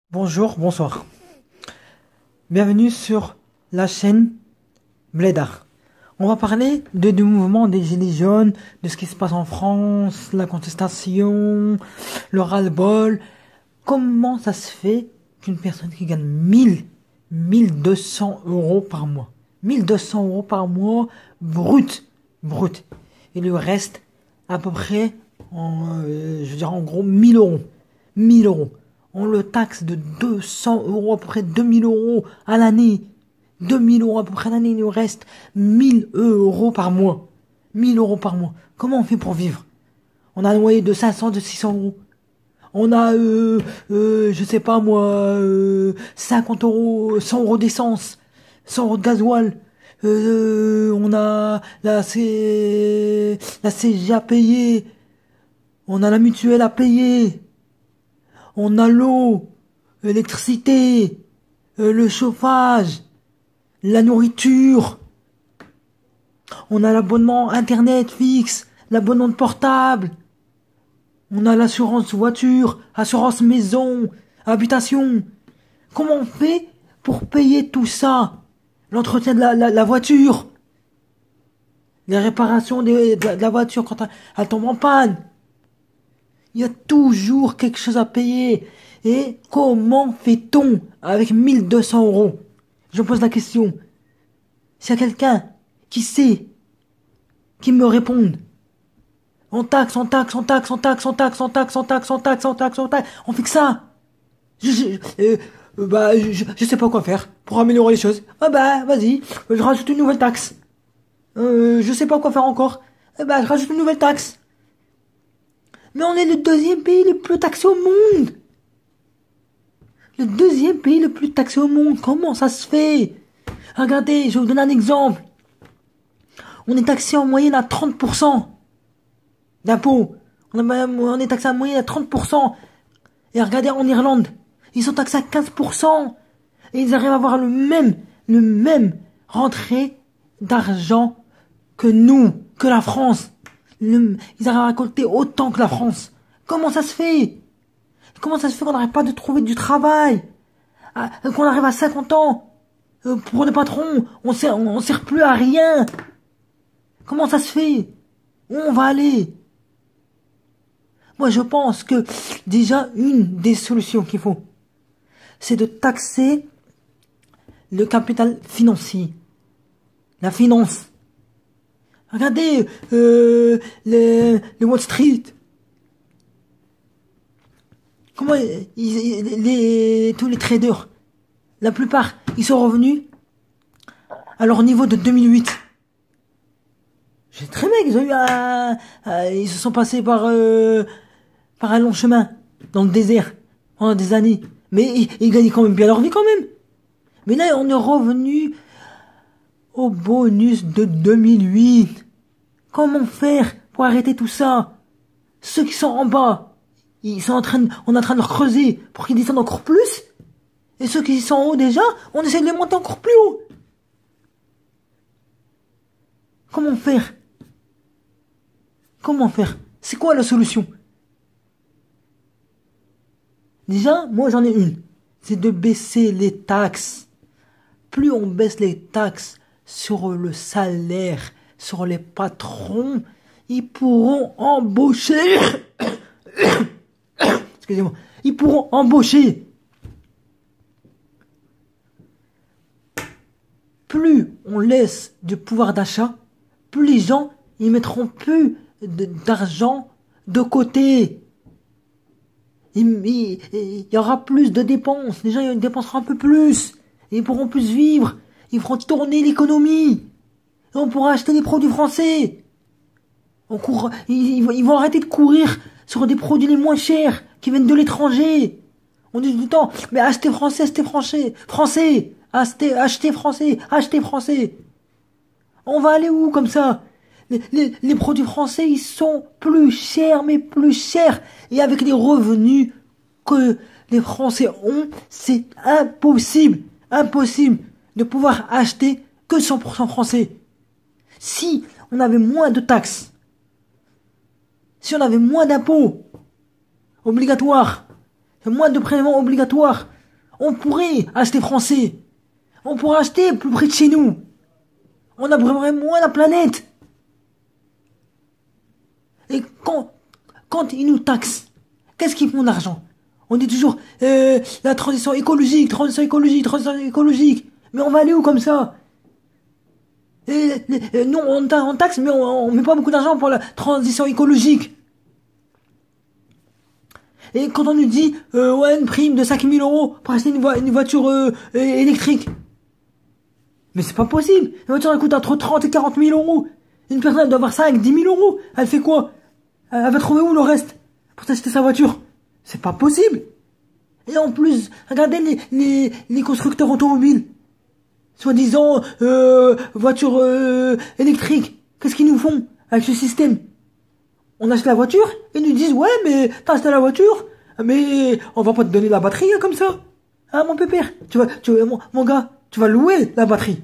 Bonjour, bonsoir. Bienvenue sur la chaîne Blédard. On va parler du mouvement des Gilets jaunes, de ce qui se passe en France, la contestation, le ras-le-bol. Comment ça se fait qu'une personne qui gagne 1200 € par mois, 1200 € par mois, brut, il lui reste à peu près, en gros, 1000 €. On le taxe de 200 €, à peu près 2000 € à l'année. 2000 € à peu près à l'année, il nous reste 1000 € par mois. 1000 € par mois. Comment on fait pour vivre? On a un loyer de 500, de 600 €. On a, je sais pas moi, 50 €, 100 € d'essence, 100 € de gasoil. On a la CG à payer. On a la mutuelle à payer. On a l'eau, l'électricité, le chauffage, la nourriture. On a l'abonnement internet fixe, l'abonnement de portable. On a l'assurance voiture, assurance maison, habitation. Comment on fait pour payer tout ça? L'entretien de la voiture, les réparations de la voiture quand elle tombe en panne. Il y a toujours quelque chose à payer. Et comment fait-on avec 1200 €? Je pose la question. S'il y a quelqu'un qui sait, qui me réponde. On taxe. On fait que ça. Je sais pas quoi faire pour améliorer les choses. Ah bah, vas-y, je rajoute une nouvelle taxe. Je sais pas quoi faire encore. Eh bah, je rajoute une nouvelle taxe. Mais on est le deuxième pays le plus taxé au monde. Le deuxième pays le plus taxé au monde. Comment ça se fait? Regardez, je vais vous donner un exemple. On est taxé en moyenne à 30% d'impôts. On est taxé en moyenne à 30%. Et regardez, en Irlande, ils sont taxés à 15%. Et ils arrivent à avoir le même rentrée d'argent que nous, que la France. Ils arrivent à récolter autant que la France. Comment ça se fait? Comment ça se fait qu'on n'arrive pas de trouver du travail? Qu'on arrive à 50 ans, pour les patrons, on sert plus à rien. Comment ça se fait? Où on va aller? Moi, je pense que déjà une des solutions qu'il faut, c'est de taxer le capital financier, la finance. Regardez le Wall Street. Comment tous les traders, la plupart, ils sont revenus à leur niveau de 2008. C'est très bien qu'ils ont eu ils se sont passés par un long chemin dans le désert pendant des années. Mais ils gagnaient quand même bien leur vie quand même. Mais là, on est revenu au bonus de 2008. Comment faire pour arrêter tout ça? Ceux qui sont en bas, on est en train de leur creuser pour qu'ils descendent encore plus. Et ceux qui sont en haut déjà, on essaie de les monter encore plus haut. Comment faire? Comment faire? C'est quoi la solution? Déjà, moi j'en ai une. C'est de baisser les taxes. Plus on baisse les taxes sur le salaire, sur les patrons, ils pourront embaucher. Excusez-moi. Ils pourront embaucher. Plus on laisse du pouvoir d'achat, plus les gens ils mettront plus d'argent de côté. Il y aura plus de dépenses. Les gens ils dépenseront un peu plus. Ils pourront plus vivre. Ils feront tourner l'économie. Et on pourra acheter des produits français. Ils vont arrêter de courir sur des produits les moins chers qui viennent de l'étranger. On dit tout le temps, mais achetez français, achetez français. On va aller où comme ça? Les produits français, ils sont plus chers, mais plus chers. Et avec les revenus que les Français ont, c'est impossible de pouvoir acheter que 100% français. Si on avait moins de taxes, si on avait moins d'impôts obligatoires, moins de prélèvements obligatoires On pourrait acheter français. On pourrait acheter plus près de chez nous. On aimerait moins la planète. Et quand ils nous taxent, qu'est-ce qu'ils font d'argent? On dit toujours la transition écologique, transition écologique, transition écologique. Mais on va aller où comme ça? Nous, on taxe, mais on met pas beaucoup d'argent pour la transition écologique. Et quand on nous dit ouais, une prime de 5 000 euros pour acheter une voiture électrique. Mais c'est pas possible. Une voiture elle coûte entre 30 et 40 000 euros. Une personne elle doit avoir ça avec 10 000 euros. Elle fait quoi? Elle va trouver où le reste pour t'acheter sa voiture? C'est pas possible. Et en plus, regardez les constructeurs automobiles. Soi-disant voiture électrique. Qu'est-ce qu'ils nous font avec ce système? On achète la voiture et ils nous disent ouais mais t'as acheté la voiture mais on va pas te donner la batterie hein, comme ça. Hein mon pépère, mon gars, tu vas louer la batterie.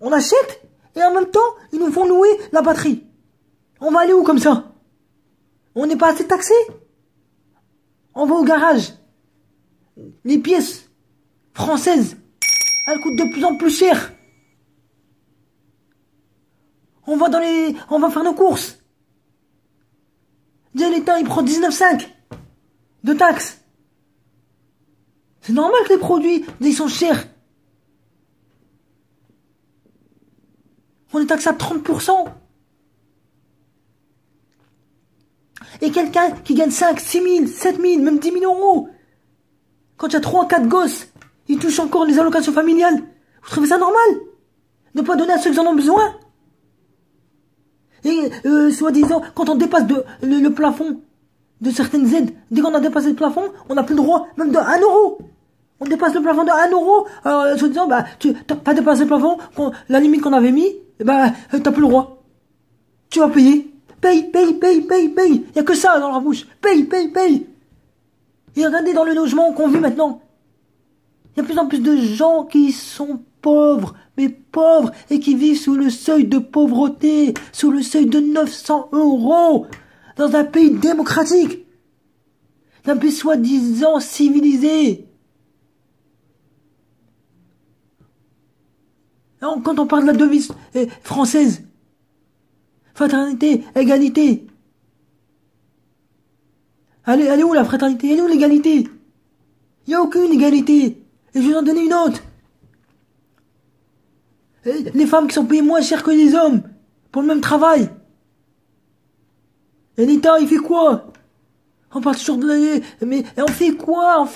On achète et en même temps ils nous font louer la batterie. On va aller où comme ça? On n'est pas assez taxé? On va au garage. Les pièces françaises, elles coûtent de plus en plus cher. On va faire nos courses. Déjà l'État il prend 19,5 de taxes. C'est normal que les produits ils sont chers. On est taxé à 30%. Et quelqu'un qui gagne 5, 6 000, 7 000, même 10 000 euros, quand il y a 3, 4 gosses, il touche encore les allocations familiales. Vous trouvez ça normal? Ne pas donner à ceux qui en ont besoin? Et soi-disant, quand on dépasse le plafond de certaines aides, dès qu'on a dépassé le plafond, on n'a plus le droit même de 1 euro. On dépasse le plafond de 1 euro, soi-disant, bah, tu t'as pas dépassé le plafond, la limite qu'on avait mis, bah, t'as plus le droit. Tu vas payer. Paye. Il y a que ça dans leur bouche. Paye. Et regardez dans le logement qu'on vit maintenant. Il y a de plus en plus de gens qui sont pauvres, mais pauvres, et qui vivent sous le seuil de pauvreté, sous le seuil de 900 euros, dans un pays démocratique, un pays soi-disant civilisé. Alors, quand on parle de la devise française, fraternité, égalité. Elle est où la fraternité? Elle est où l'égalité? Il n'y a aucune égalité. Et je vais vous en donner une autre. Les femmes qui sont payées moins cher que les hommes pour le même travail. Et l'État, il fait quoi? On parle toujours de mais on fait quoi?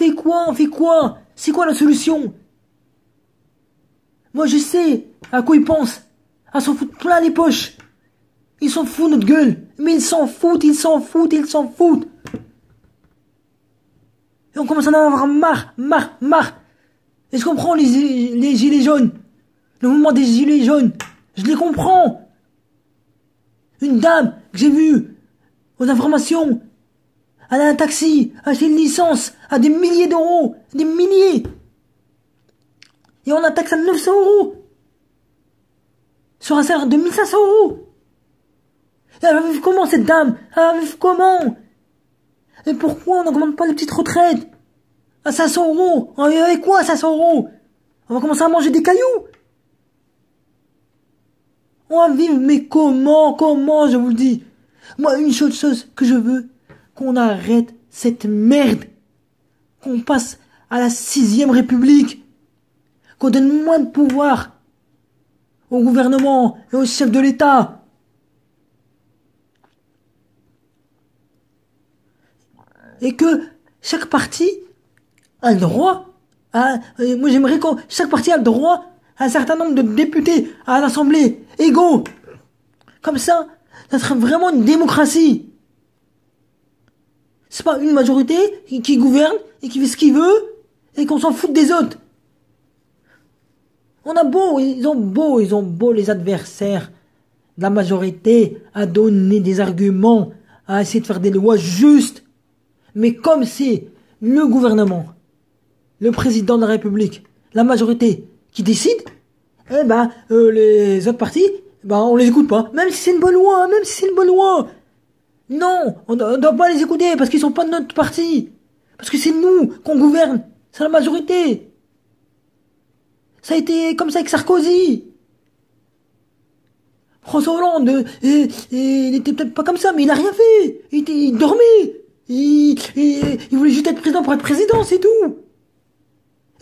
C'est quoi la solution? Moi, je sais à quoi ils pensent. À s'en foutre plein les poches. Ils s'en foutent notre gueule. Mais ils s'en foutent. Et on commence à en avoir marre. Et je comprends les gilets jaunes. Le mouvement des gilets jaunes. Je les comprends. Une dame que j'ai vue aux informations. Elle a un taxi, elle a acheté une licence à des milliers d'euros. Des milliers. Et on a taxe à 900 euros. Sur un salaire de 1500 euros. Elle va vivre comment cette dame? Elle va vivre comment? Et pourquoi on n'augmente pas les petites retraites? À 500 euros? Avec quoi 500 euros? On va commencer à manger des cailloux? On va vivre, mais comment, je vous le dis. Moi, une chose que je veux, qu'on arrête cette merde. Qu'on passe à la 6e République. Qu'on donne moins de pouvoir au gouvernement et au chef de l'État. Et que chaque parti a le droit moi j'aimerais que chaque parti a le droit à un certain nombre de députés à l'Assemblée égaux. Comme ça serait vraiment une démocratie. C'est pas une majorité qui gouverne et qui fait ce qu'il veut et qu'on s'en fout des autres. Ils ont beau les adversaires de la majorité à donner des arguments, à essayer de faire des lois justes. Mais comme c'est le gouvernement, le président de la République, la majorité qui décide, les autres partis, on les écoute pas. Même si c'est une bonne loi, Non, on doit pas les écouter parce qu'ils sont pas de notre parti. Parce que c'est nous qu'on gouverne. C'est la majorité. Ça a été comme ça avec Sarkozy. François Hollande, il était peut-être pas comme ça, mais il a rien fait. Il dormait. Il voulait juste être président pour être président, c'est tout.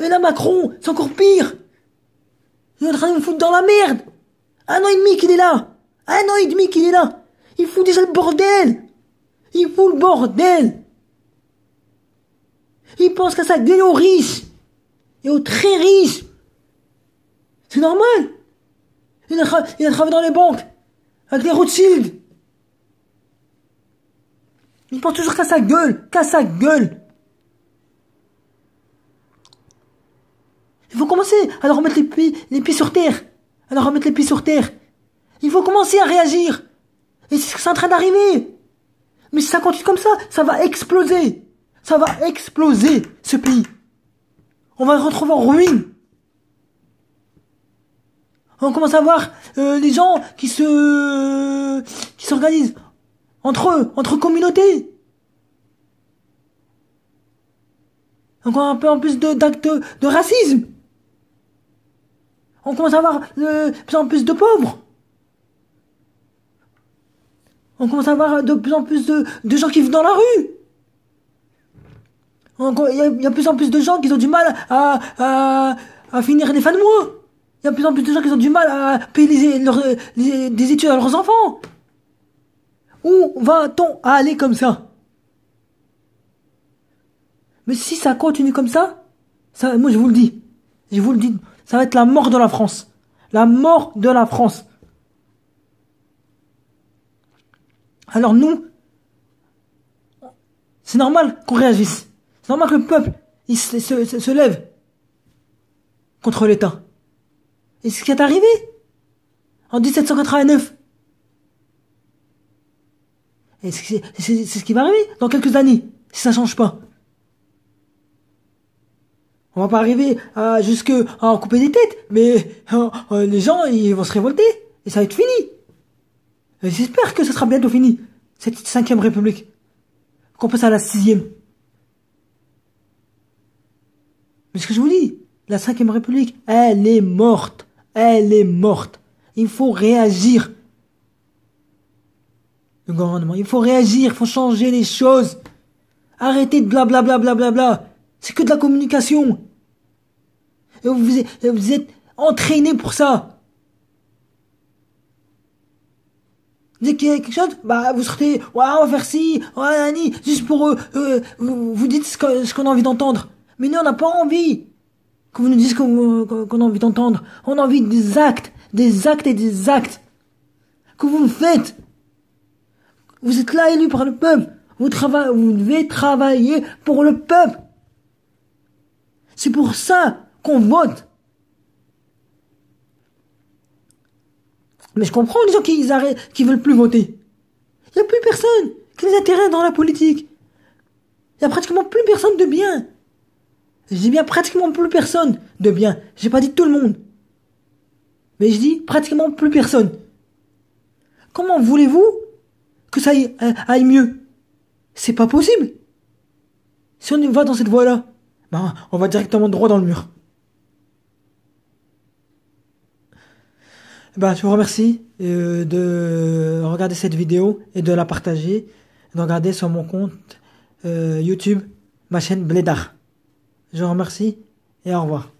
Et là, Macron, c'est encore pire. Il est en train de me foutre dans la merde. 1 an et demi qu'il est là. 1 an et demi qu'il est là. Il fout déjà le bordel. Il fout le bordel. Il pense qu'à ça gueule aux riches. Et aux très riches. C'est normal. Il a travaillé dans les banques. Avec les Rothschild. Il pense toujours qu'à sa gueule. Qu'à sa gueule. Il faut commencer à leur remettre les pieds sur terre. À leur remettre les pieds sur terre. Il faut commencer à réagir. Et c'est ce qui est en train d'arriver. Mais si ça continue comme ça va exploser. Ça va exploser, ce pays. On va se retrouver en ruine. On commence à voir les gens qui s'organisent entre eux, entre communautés. Encore un peu en plus d'actes de racisme. On commence à avoir de plus en plus de pauvres. On commence à avoir de plus en plus de gens qui vivent dans la rue. Il y a de plus en plus de gens qui ont du mal à finir les fins de mois. Il y a de plus en plus de gens qui ont du mal à payer des études à leurs enfants. Où va-t-on aller comme ça? Mais si ça continue comme ça, moi je vous le dis, ça va être la mort de la France. La mort de la France. Alors nous, c'est normal qu'on réagisse. C'est normal que le peuple il se lève contre l'État. Et c'est ce qui est arrivé en 1789. Et c'est ce qui va arriver dans quelques années, si ça change pas. On va pas arriver jusque à en couper des têtes, mais les gens ils vont se révolter et ça va être fini. Et j'espère que ce sera bientôt fini, cette 5e République. Qu'on passe à la 6e. Mais ce que je vous dis, la 5e République, elle est morte. Elle est morte. Il faut réagir. Le gouvernement, il faut réagir, il faut changer les choses. Arrêtez de blablabla, blablabla. C'est que de la communication. Et vous êtes entraînés pour ça. Dès qu'il y a quelque chose, vous sortez, ouais, on va faire ci, ouais, nani, juste pour vous dites ce qu'on a envie d'entendre. Mais nous, on n'a pas envie que vous nous dites qu'on a envie d'entendre. On a envie des actes et des actes que vous faites. Vous êtes là élus par le peuple. Vous devez travailler pour le peuple. C'est pour ça qu'on vote. Mais je comprends les gens qui veulent plus voter. Il n'y a plus personne qui les intéresse dans la politique. Il n'y a pratiquement plus personne de bien. Je dis bien pratiquement plus personne de bien. J'ai pas dit tout le monde. Mais je dis pratiquement plus personne. Comment voulez-vous que ça aille mieux? C'est pas possible. Si on va dans cette voie-là, on va directement droit dans le mur. Je vous remercie de regarder cette vidéo et de la partager, de regarder sur mon compte YouTube, ma chaîne Blédard. Je vous remercie et au revoir.